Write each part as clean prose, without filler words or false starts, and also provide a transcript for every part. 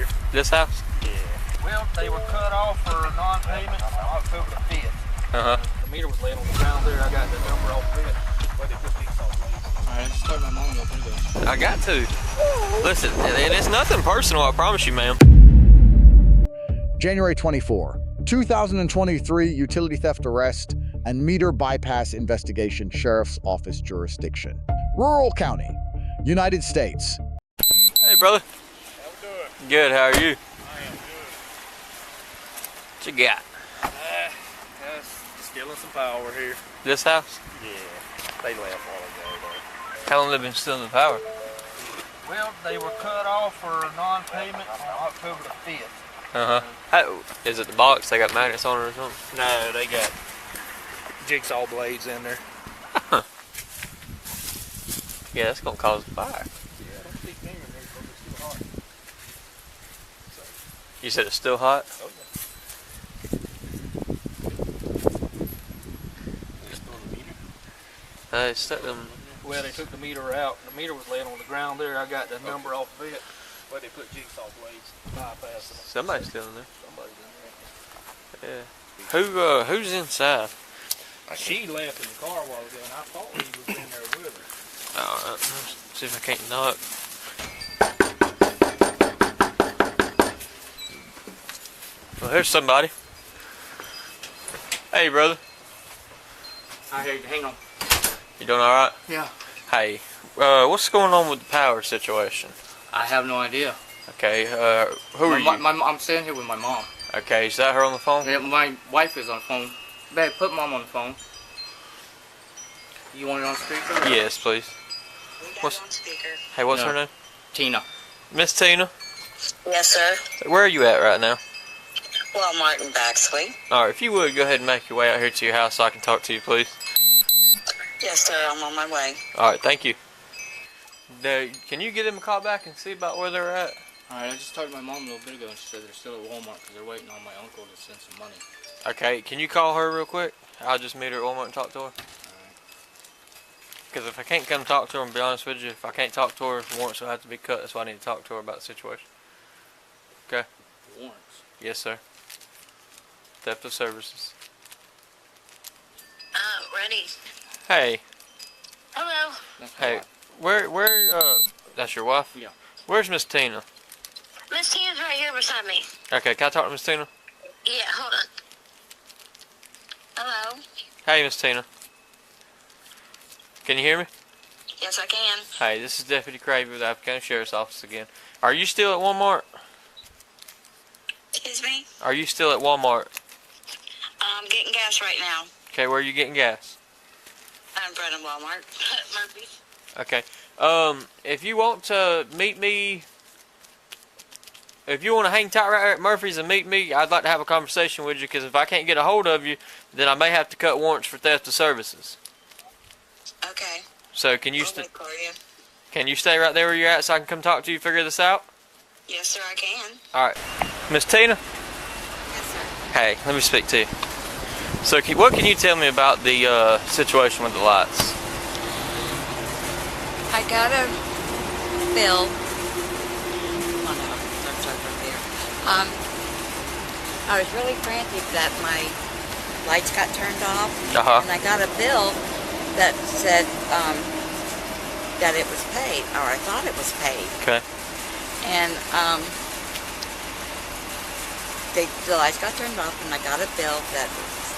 here. This house? Yeah. Well, they were cut off for non-payment on October the 5th. The meter was laying on the ground there. I got the number off it. Where they put jigsaw blades. Alright, just start my mom up. I got to. Listen, and it's nothing personal, I promise you, ma'am. January 24, 2023 utility theft arrest and meter bypass investigation, Sheriff's Office jurisdiction. Rural County, United States. Hey, brother. How we doing? Good, how are you? I am good. What you got? Stealing some power here. This house? Yeah. They left all ago though. How long have they been stealing the power? Well, they were cut off for non-payment on October the 5th. How, is it the box? They got magnets on it or something? No, they got jigsaw blades in there. Yeah, that's gonna cause a fire. Yeah, don't stick finger in there because it's too hot. You said it's still hot? Oh, yeah. Just throw the meter. They stuck them. Well, they took the meter out. The meter was laying on the ground there. I got the number off of it. Where they put jigsaw blades. Bypassing them. Somebody's still in there. Somebody's in there. Yeah. Who's inside? She left in the car while ago, and I thought he was in there with her. Alright, let's see if I can't knock. Well, here's somebody. Hey, brother. Hang on. You doing alright? Yeah. Hey, what's going on with the power situation? I have no idea. Okay, who are you? I'm standing here with my mom. Okay, is that her on the phone? Yeah, my wife is on the phone. Babe, put mom on the phone. You want it on speaker? Yes, please. What's, on speaker. hey, what's No. her name? Tina. Miss Tina? Yes, sir. Where are you at right now? Walmart in Baxley. Alright, if you would, go ahead and make your way out here to your house so I can talk to you, please. Yes, sir. I'm on my way. Alright, thank you. Can you give them a call back and see about where they're at? Alright, I just talked to my mom a little bit ago and she said they're still at Walmart because they're waiting on my uncle to send some money. Okay, can you call her real quick? I'll just meet her at Walmart and talk to her. Because if I can't come talk to her, and be honest with you, if I can't talk to her, warrants will have to be cut. That's why I need to talk to her about the situation. Okay? Warrants? Yes, sir. Theft of services. Ready. Hey. Hello. That's my Hey. wife. Where, that's your wife? Yeah. Where's Miss Tina? Miss Tina's right here beside me. Okay, can I talk to Miss Tina? Yeah, hold on. Hello. Hey, Miss Tina. Can you hear me? Yes, I can. Hey, this is Deputy Cravey with the Alpha County Sheriff's Office again. Are you still at Walmart? Excuse me? Are you still at Walmart? I'm getting gas right now. Okay, where are you getting gas? I'm in front of Walmart. Murphy's. Okay. If you want to meet me, if you want to hang tight right there at Murphy's and meet me, I'd like to have a conversation with you, because if I can't get a hold of you, then I may have to cut warrants for theft of services. Okay. So can you I'll wait for you. can you stay right there where you're at so I can come talk to you, figure this out? Yes, sir, I can. All right. Miss Tina? Yes, sir. Hey, let me speak to you. So what can you tell me about the situation with the lights? I got a bill. Oh no, I'm sorry from there. I was really frantic that my lights got turned off, and I got a bill that said that it was paid, or I thought it was paid. Okay. And the lights got turned off, and I got a bill that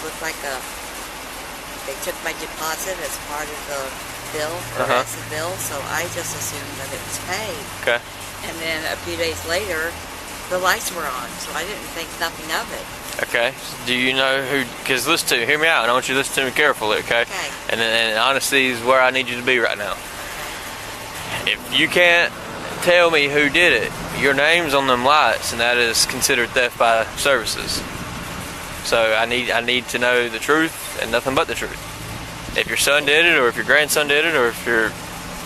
looked like they took my deposit as part of the bill, or as the bill, so I just assumed that it was paid. Okay. And then a few days later, the lights were on, so I didn't think nothing of it. Okay. Do you know who? Because listen to me, hear me out, and I want you to listen to me carefully, okay? Okay. And honesty is where I need you to be right now. If you can't tell me who did it, your name's on them lights, and that is considered theft by services. So I need to know the truth and nothing but the truth. If your son did it, or if your grandson did it, or if your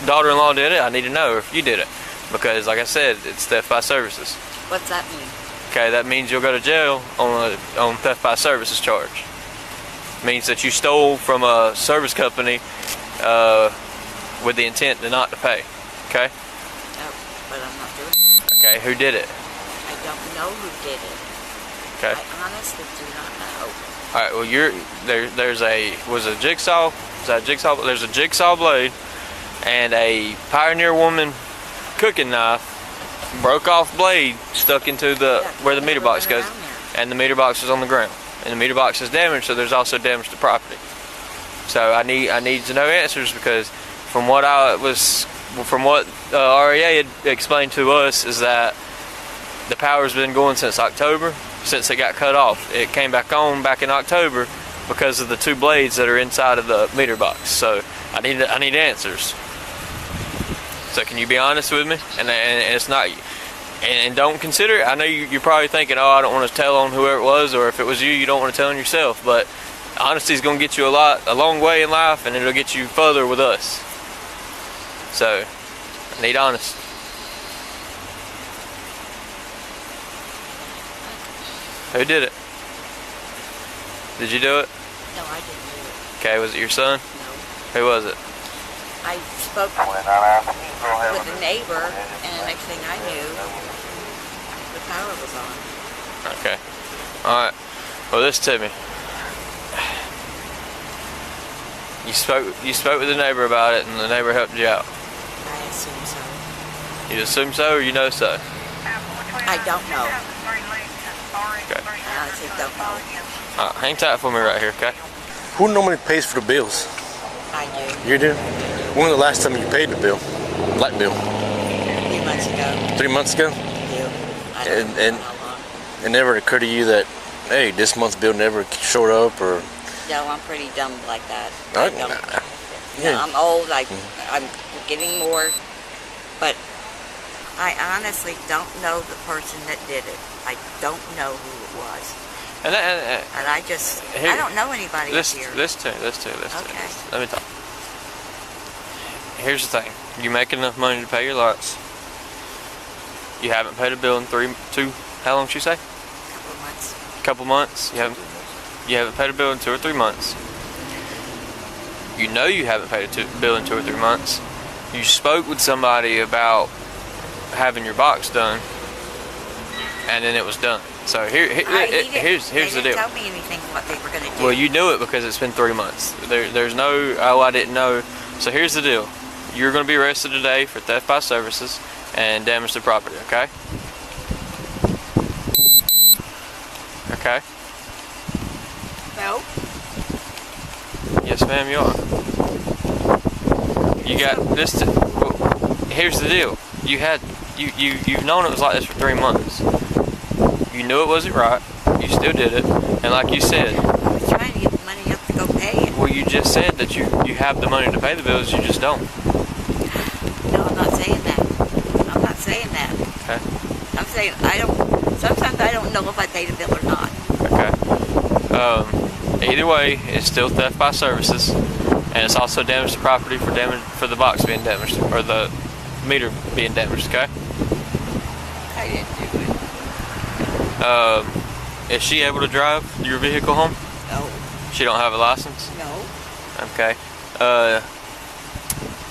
daughter-in-law did it, I need to know if you did it. Because, like I said, it's theft by services. What's that mean? Okay, that means you'll go to jail on theft by services charge. Means that you stole from a service company with the intent to not to pay. Okay? No, but I'm not doing it. Okay, who did it? I don't know who did it. Okay. I honestly do not know. All right. Well, there's a jigsaw. Is that a jigsaw? There's a jigsaw blade and a Pioneer Woman cooking knife. Broke off blade stuck into where the meter box goes, and the meter box is on the ground, and the meter box is damaged, so there's also damage to property. So I need to know answers, because from what REA had explained to us is that the power's been going since October, since it got cut off. It came back on back in October because of the 2 blades that are inside of the meter box. So I need answers. So can you be honest with me? And it's not, and don't consider it. I know you're probably thinking, oh, I don't want to tell on whoever it was, or if it was you, you don't want to tell on yourself. But honesty is going to get you a long way in life, and it'll get you further with us. So I need honest. Who did it? Did you do it? No, I didn't do it. Okay, was it your son? No. Who was it? I spoke with a neighbor, and the next thing I knew, the power was on. Okay. Alright. Well, listen to me. You spoke with the neighbor about it, and the neighbor helped you out. I assume so. You assume so, or you know so? I don't know. Okay. I honestly don't know. Alright, hang tight for me right here, okay? Who normally pays for the bills? I do. You do? When was the last time you paid the bill? Light bill? 3 months ago. 3 months ago? I do. I don't know And how long. it never occurred to you that, hey, this month's bill never showed up, or? No, I'm pretty dumb like that. I- I don't. yeah. No, I'm old. I'm getting more. But I honestly don't know the person that did it. I don't know who it was. And I don't know anybody here. Listen to me. Okay. Let me talk. Here's the thing. You make enough money to pay your lights. You haven't paid a bill in how long did you say? Couple months. Couple months. You haven't paid a bill in 2 or 3 months. You know you haven't paid a bill in 2 or 3 months. You spoke with somebody about having your box done, and then it was done. So here's the deal. They didn't tell me anything what they were going to do. Well, you knew it because it's been 3 months. There's no, oh, I didn't know. So here's the deal. You're going to be arrested today for theft by services and damage to property, okay? Okay? No. Yes, ma'am, you are. You got this. Here's the deal. You've known it was like this for 3 months. You knew it wasn't right. You still did it. And like you said, I was trying to get the money up to go pay it. well, you just said that you have the money to pay the bills, you just don't. No, I'm not saying that. I'm not saying that. Okay. I'm saying sometimes I don't know if I paid a bill or not. Okay. Either way, it's still theft by services, and it's also damage to property for the box being damaged, or the meter being damaged, okay? I didn't do it. Is she able to drive your vehicle home? No. She don't have a license? No. Okay.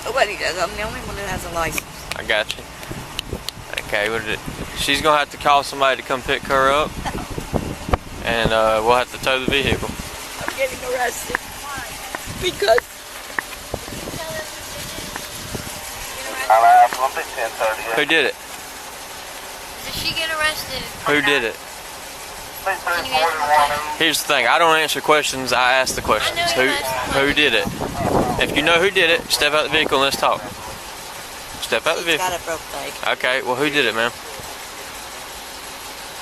Nobody does. I'm the only one that has a license. I got you. Okay, she's gonna have to call somebody to come pick her up, and we'll have to tow the vehicle. I'm getting arrested. Because Who did it? Did she get arrested? Who did it? Here's the thing. I don't answer questions. I ask the questions. I know you ask Who did it? If you know who did it, step out the vehicle and let's talk. Step out the she's vehicle. got a broke leg. Okay. Well, who did it, ma'am?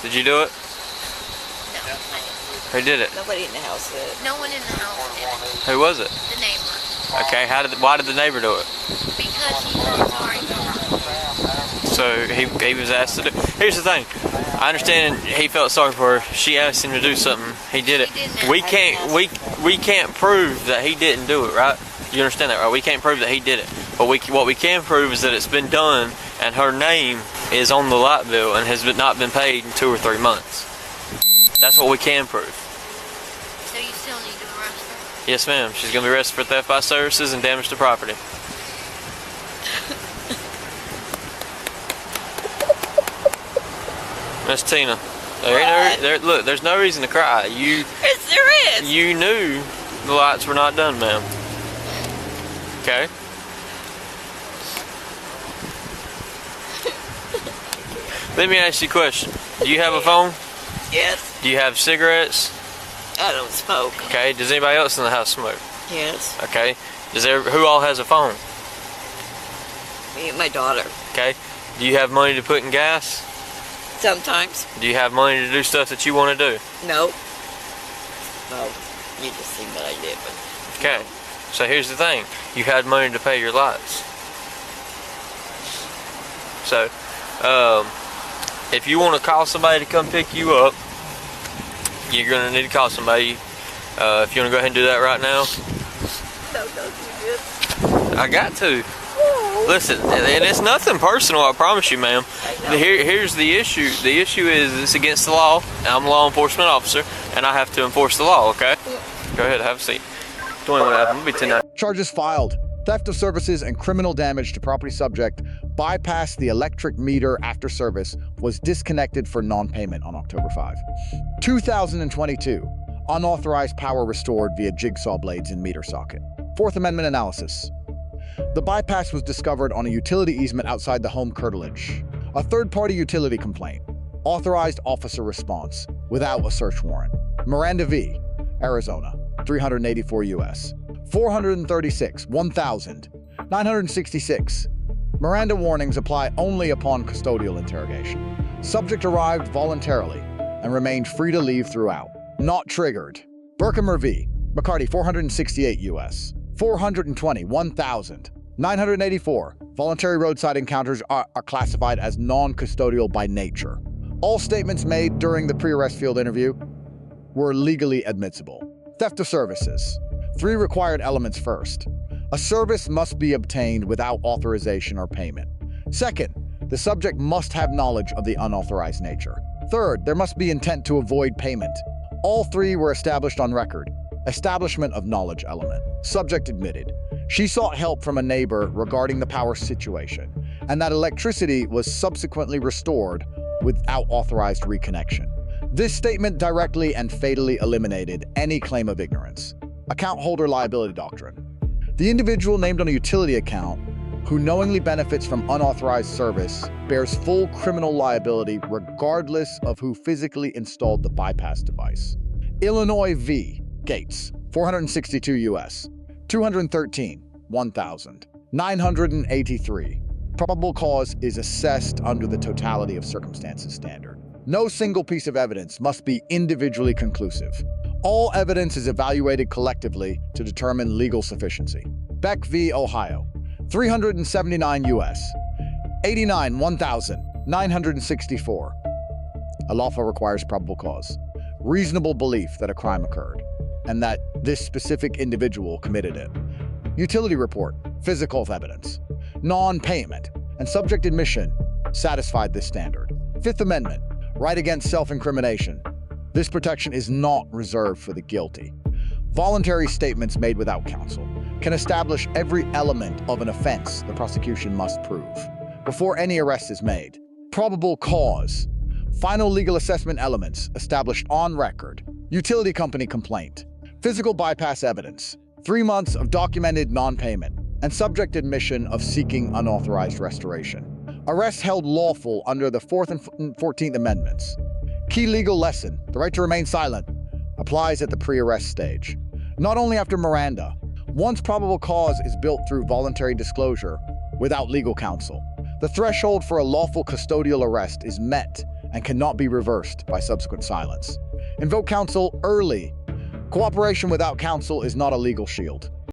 Did you do it? No, I didn't. Who did it? Nobody in the house did it. No one in the house did it. Who was it? The neighbor. Okay. Why did the neighbor do it? Because he felt sorry for her. So he was asked to do. Here's the thing. I understand he felt sorry for her. She asked him to do something. He did it. We can't prove that he didn't do it, right? You understand that, right? We can't prove that he did it. But what we can prove is that it's been done, and her name is on the light bill and has not been paid in 2 or 3 months. That's what we can prove. So you still need to arrest her? Yes, ma'am. She's going to be arrested for theft by services and damage to property. Miss Tina, look, there's no reason to cry. Yes, there is. You knew the lights were not done, ma'am. Okay? Let me ask you a question. Do you have a phone? Yes. Do you have cigarettes? I don't smoke. Okay. Does anybody else in the house smoke? Yes. Okay. Who all has a phone? Me and my daughter. Okay. Do you have money to put in gas? Sometimes. Do you have money to do stuff that you want to do? No. No. You just seen that I did, but. Okay. So here's the thing. You had money to pay your lights. So, if you want to call somebody to come pick you up, you're going to need to call somebody. If you want to go ahead and do that right now. No, don't do this. I got to. Listen, and it's nothing personal, I promise you, ma'am. Here's the issue. The issue is it's against the law. I'm a law enforcement officer, and I have to enforce the law, okay? Go ahead, have a seat. 21 happened. It'll be 10. Charges filed. Theft of services and criminal damage to property subject bypassed the electric meter after service was disconnected for non-payment on October 5. 2022. Unauthorized power restored via jigsaw blades in meter socket. Fourth Amendment analysis. The bypass was discovered on a utility easement outside the home curtilage. A third-party utility complaint. Authorized officer response without a search warrant. Miranda v. Arizona, 384 U.S. 436, 1,966. Miranda warnings apply only upon custodial interrogation. Subject arrived voluntarily and remained free to leave throughout. Not triggered. Berkemer v. McCarty, 468 U.S. 420, 1,984. Voluntary roadside encounters are classified as non-custodial by nature. All statements made during the pre-arrest field interview were legally admissible. Theft of services. 3 required elements first. A service must be obtained without authorization or payment. Second, the subject must have knowledge of the unauthorized nature. Third, there must be intent to avoid payment. All 3 were established on record. Establishment of knowledge element. Subject admitted. She sought help from a neighbor regarding the power situation, and that electricity was subsequently restored without authorized reconnection. This statement directly and fatally eliminated any claim of ignorance. Account holder liability doctrine. The individual named on a utility account who knowingly benefits from unauthorized service bears full criminal liability regardless of who physically installed the bypass device. Illinois v. Gates, 462 U.S. 213, 1,983. Probable cause is assessed under the totality of circumstances standard. No single piece of evidence must be individually conclusive. All evidence is evaluated collectively to determine legal sufficiency. Beck v. Ohio, 379 U.S. 89, 1,964. A lawful requires probable cause, reasonable belief that a crime occurred, and that this specific individual committed it. Utility report, physical evidence, non-payment, and subject admission satisfied this standard. Fifth Amendment, right against self-incrimination. This protection is not reserved for the guilty. Voluntary statements made without counsel can establish every element of an offense the prosecution must prove before any arrest is made. Probable cause. Final legal assessment elements established on record. Utility company complaint. Physical bypass evidence. 3 months of documented non-payment and subject admission of seeking unauthorized restoration. Arrest held lawful under the 4th and 14th Amendments. Key legal lesson, the right to remain silent, applies at the pre-arrest stage. Not only after Miranda, once probable cause is built through voluntary disclosure without legal counsel, the threshold for a lawful custodial arrest is met and cannot be reversed by subsequent silence. Invoke counsel early. Cooperation without counsel is not a legal shield.